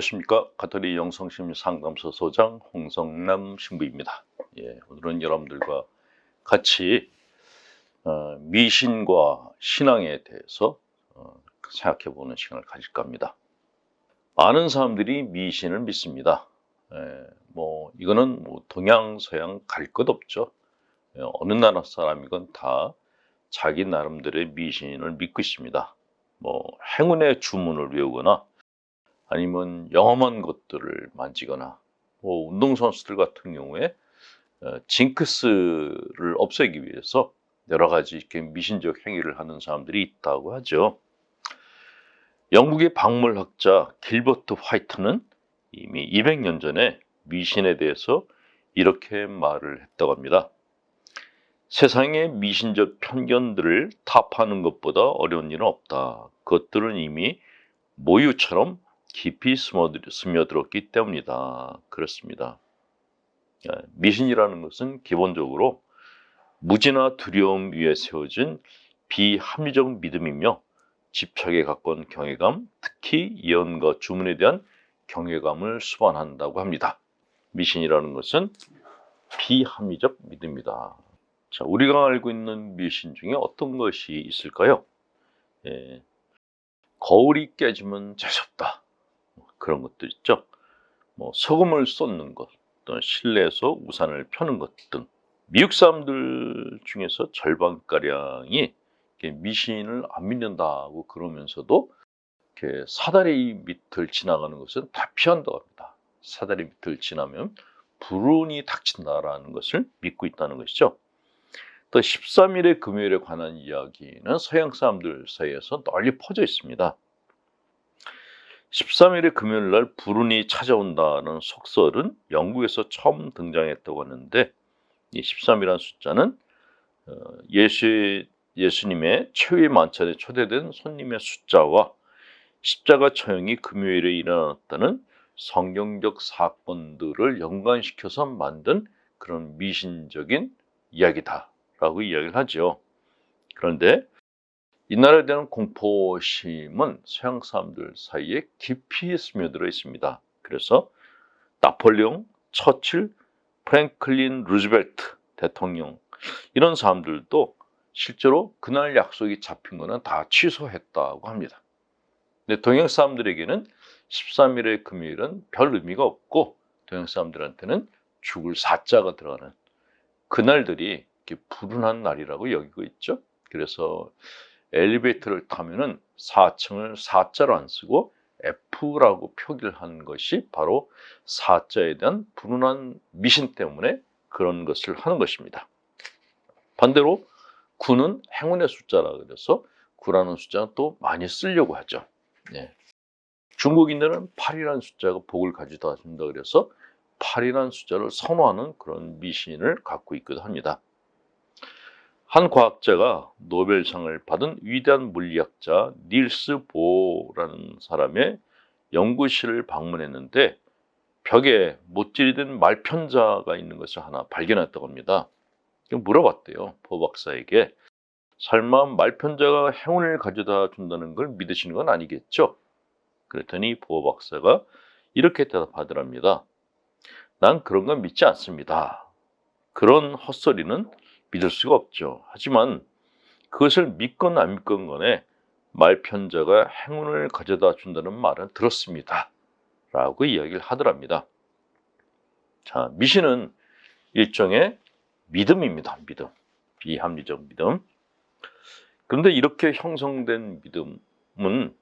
안녕하십니까. 가톨릭 영성심리 상담소 소장 홍성남 신부입니다. 오늘은 여러분들과 같이 미신과 신앙에 대해서 생각해보는 시간을 가질까 합니다. 많은 사람들이 미신을 믿습니다. 이거는 동양 서양 갈 것 없죠. 어느 나라 사람이건 다 자기 나름대로의 미신을 믿고 있습니다. 행운의 주문을 외우거나 아니면 영험한 것들을 만지거나 운동선수들 같은 경우에 징크스를 없애기 위해서 여러 가지 이렇게 미신적 행위를 하는 사람들이 있다고 하죠. 영국의 박물학자 길버트 화이트는 이미 200년 전에 미신에 대해서 이렇게 말을 했다고 합니다. 세상의 미신적 편견들을 타파하는 것보다 어려운 일은 없다. 그것들은 이미 모유처럼 깊이 스며들었기 때문이다. 그렇습니다. 미신이라는 것은 기본적으로 무지나 두려움 위에 세워진 비합리적 믿음이며 집착에 가까운 경외감, 특히 예언과 주문에 대한 경외감을 수반한다고 합니다. 미신이라는 것은 비합리적 믿음이다. 자, 우리가 알고 있는 미신 중에 어떤 것이 있을까요? 거울이 깨지면 재수없다. 그런 것도 있죠. 소금을 쏟는 것, 또 실내에서 우산을 펴는 것 등. 미국 사람들 중에서 절반가량이 미신을 안 믿는다고 그러면서도 이렇게 사다리 밑을 지나가는 것은 다 피한다고 합니다. 사다리 밑을 지나면 불운이 닥친다라는 것을 믿고 있다는 것이죠. 또 13일의 금요일에 관한 이야기는 서양 사람들 사이에서 널리 퍼져 있습니다. 13일의 금요일 날 불운이 찾아온다는 속설은 영국에서 처음 등장했다고 하는데, 이 13이라는 숫자는 예수님의 최후의 만찬에 초대된 손님의 숫자와 십자가 처형이 금요일에 일어났다는 성경적 사건들을 연관시켜서 만든 그런 미신적인 이야기다라고 이야기를 하죠. 그런데 이날에 대한 공포심은 서양 사람들 사이에 깊이 스며들어 있습니다. 그래서 나폴레옹, 처칠, 프랭클린 루즈벨트 대통령 이런 사람들도 실제로 그날 약속이 잡힌 거는 다 취소했다고 합니다. 근데 동양 사람들에게는 13일의 금요일은 별 의미가 없고 동양 사람들한테는 죽을 사자가 들어가는 그날들이 이렇게 불운한 날이라고 여기고 있죠. 그래서 엘리베이터를 타면은 4층을 4자로 안 쓰고 F라고 표기를 한 것이 바로 4자에 대한 불운한 미신 때문에 그런 것을 하는 것입니다. 반대로 9는 행운의 숫자라 그래서 9라는 숫자는 또 많이 쓰려고 하죠. 중국인들은 8이라는 숫자가 복을 가져다 준다 그래서 8이라는 숫자를 선호하는 그런 미신을 갖고 있기도 합니다. 한 과학자가 노벨상을 받은 위대한 물리학자 닐스 보어라는 사람의 연구실을 방문했는데 벽에 못질이 된 말편자가 있는 것을 하나 발견했다고 합니다. 물어봤대요. 보어 박사에게. 설마 말편자가 행운을 가져다 준다는 걸 믿으시는 건 아니겠죠? 그랬더니 보어 박사가 이렇게 대답하더랍니다. 난 그런 건 믿지 않습니다. 그런 헛소리는 믿을 수가 없죠. 하지만 그것을 믿건 안 믿건 간에 말편자가 행운을 가져다 준다는 말은 들었습니다. 라고 이야기를 하더랍니다. 자, 미신은 일종의 믿음입니다. 믿음. 비합리적 믿음. 그런데 이렇게 형성된 믿음은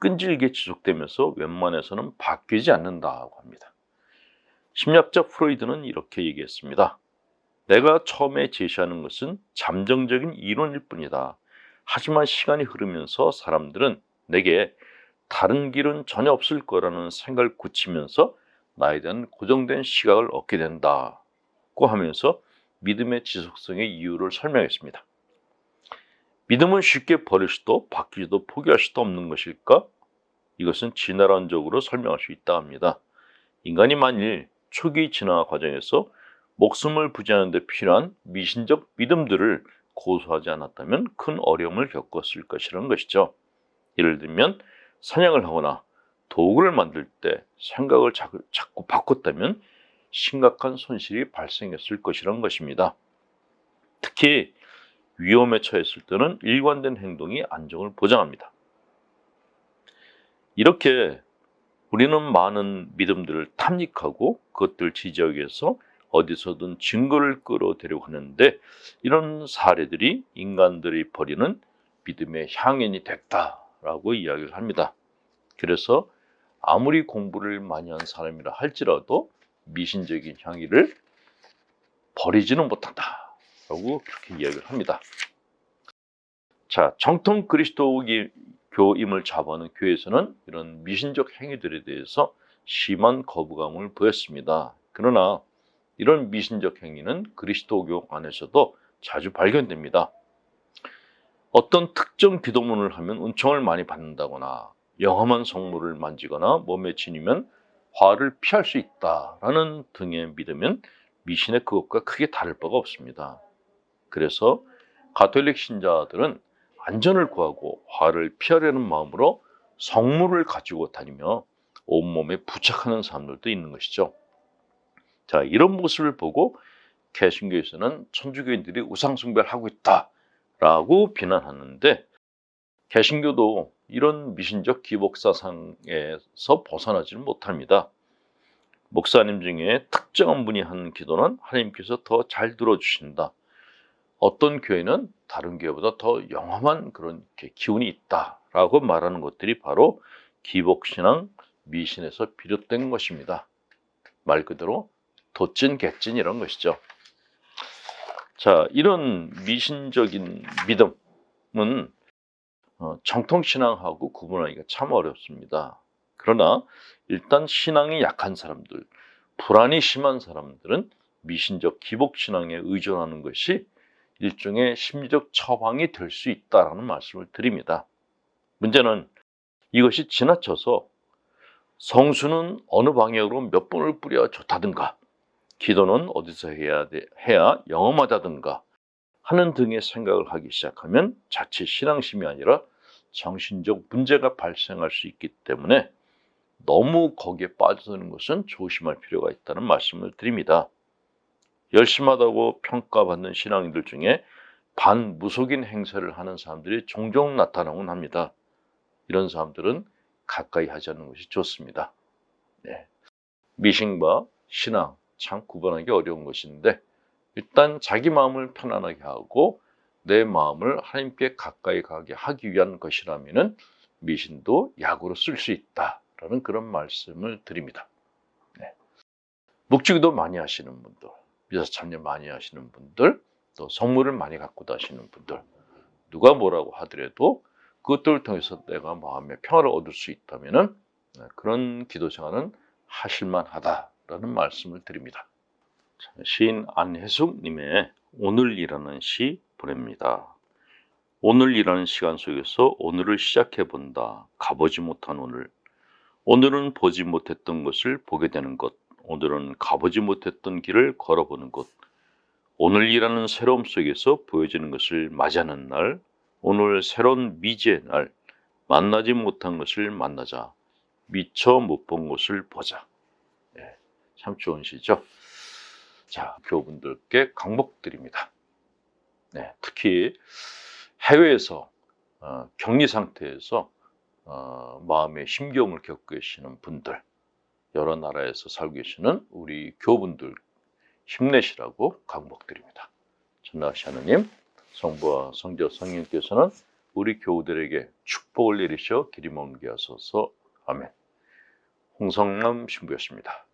끈질기게 지속되면서 웬만해서는 바뀌지 않는다고 합니다. 심리학자 프로이드는 이렇게 얘기했습니다. 내가 처음에 제시하는 것은 잠정적인 이론일 뿐이다. 하지만 시간이 흐르면서 사람들은 내게 다른 길은 전혀 없을 거라는 생각을 굳히면서 나에 대한 고정된 시각을 얻게 된다고 하면서 믿음의 지속성의 이유를 설명했습니다. 믿음은 쉽게 버릴 수도 바뀌지도 포기할 수도 없는 것일까? 이것은 진화론적으로 설명할 수 있다 합니다. 인간이 만일 초기 진화 과정에서 목숨을 부지하는 데 필요한 미신적 믿음들을 고수하지 않았다면 큰 어려움을 겪었을 것이라는 것이죠. 예를 들면 사냥을 하거나 도구를 만들 때 생각을 자꾸 바꿨다면 심각한 손실이 발생했을 것이라는 것입니다. 특히 위험에 처했을 때는 일관된 행동이 안정을 보장합니다. 이렇게 우리는 많은 믿음들을 탐닉하고 그것들 지지하기 위해서 어디서든 증거를 끌어대려고 하는데, 이런 사례들이 인간들이 버리는 믿음의 향연이 됐다라고 이야기를 합니다. 그래서 아무리 공부를 많이 한 사람이라 할지라도 미신적인 향기를 버리지는 못한다라고 그렇게 이야기를 합니다. 자, 정통 그리스도교임을 자부하는 교회에서는 이런 미신적 행위들에 대해서 심한 거부감을 보였습니다. 그러나 이런 미신적 행위는 그리스도교 안에서도 자주 발견됩니다. 어떤 특정 기도문을 하면 은총을 많이 받는다거나 영험한 성물을 만지거나 몸에 지니면 화를 피할 수 있다라는 등의 믿으면 미신의 그것과 크게 다를 바가 없습니다. 그래서 가톨릭 신자들은 안전을 구하고 화를 피하려는 마음으로 성물을 가지고 다니며 온몸에 부착하는 사람들도 있는 것이죠. 자, 이런 모습을 보고 개신교에서는 천주교인들이 우상숭배를 하고 있다라고 비난하는데, 개신교도 이런 미신적 기복사상에서 벗어나지는 못합니다. 목사님 중에 특정한 분이 하는 기도는 하나님께서 더 잘 들어주신다. 어떤 교회는 다른 교회보다 더 영험한 그런 기운이 있다라고 말하는 것들이 바로 기복신앙, 미신에서 비롯된 것입니다. 말 그대로 도찐 개찐 이런 것이죠. 자, 이런 미신적인 믿음은 정통신앙하고 구분하기가 참 어렵습니다. 그러나 일단 신앙이 약한 사람들, 불안이 심한 사람들은 미신적 기복신앙에 의존하는 것이 일종의 심리적 처방이 될 수 있다는 말씀을 드립니다. 문제는 이것이 지나쳐서 성수는 어느 방향으로 몇 번을 뿌려야 좋다든가, 기도는 어디서 해야 영험하다든가 하는 등의 생각을 하기 시작하면 자칫 신앙심이 아니라 정신적 문제가 발생할 수 있기 때문에 너무 거기에 빠져드는 것은 조심할 필요가 있다는 말씀을 드립니다. 열심하다고 평가받는 신앙인들 중에 반무속인 행세를 하는 사람들이 종종 나타나곤 합니다. 이런 사람들은 가까이 하지 않는 것이 좋습니다. 네. 미신과 신앙 참 구분하기 어려운 것인데, 일단 자기 마음을 편안하게 하고 내 마음을 하나님께 가까이 가게 하기 위한 것이라면 미신도 약으로 쓸 수 있다라는 그런 말씀을 드립니다. 네. 묵주기도 많이 하시는 분들, 미사참여 많이 하시는 분들, 또 성물을 많이 갖고 다니시는 분들, 누가 뭐라고 하더라도 그것들을 통해서 내가 마음의 평화를 얻을 수 있다면 그런 기도 생활은 하실만하다라는 말씀을 드립니다. 시인 안혜숙님의 오늘이라는 시 보냅니다. 오늘이라는 시간 속에서 오늘을 시작해본다. 가보지 못한 오늘. 오늘은 보지 못했던 것을 보게 되는 것. 오늘은 가보지 못했던 길을 걸어보는 것. 오늘이라는 새로움 속에서 보여지는 것을 맞이하는 날. 오늘 새로운 미지의 날. 만나지 못한 것을 만나자. 미처 못 본 것을 보자. 네, 참 좋은 시죠. 자, 교우분들께 강목드립니다. 네, 특히 해외에서 격리 상태에서 마음의 힘겨움을 겪고 계시는 분들, 여러 나라에서 살고 계시는 우리 교우분들 힘내시라고 강목드립니다. 전능하신 하나님, 성부와 성자 성령께서는 우리 교우들에게 축복을 내리셔 길이 먼게 하소서. 아멘. 홍성남 신부였습니다.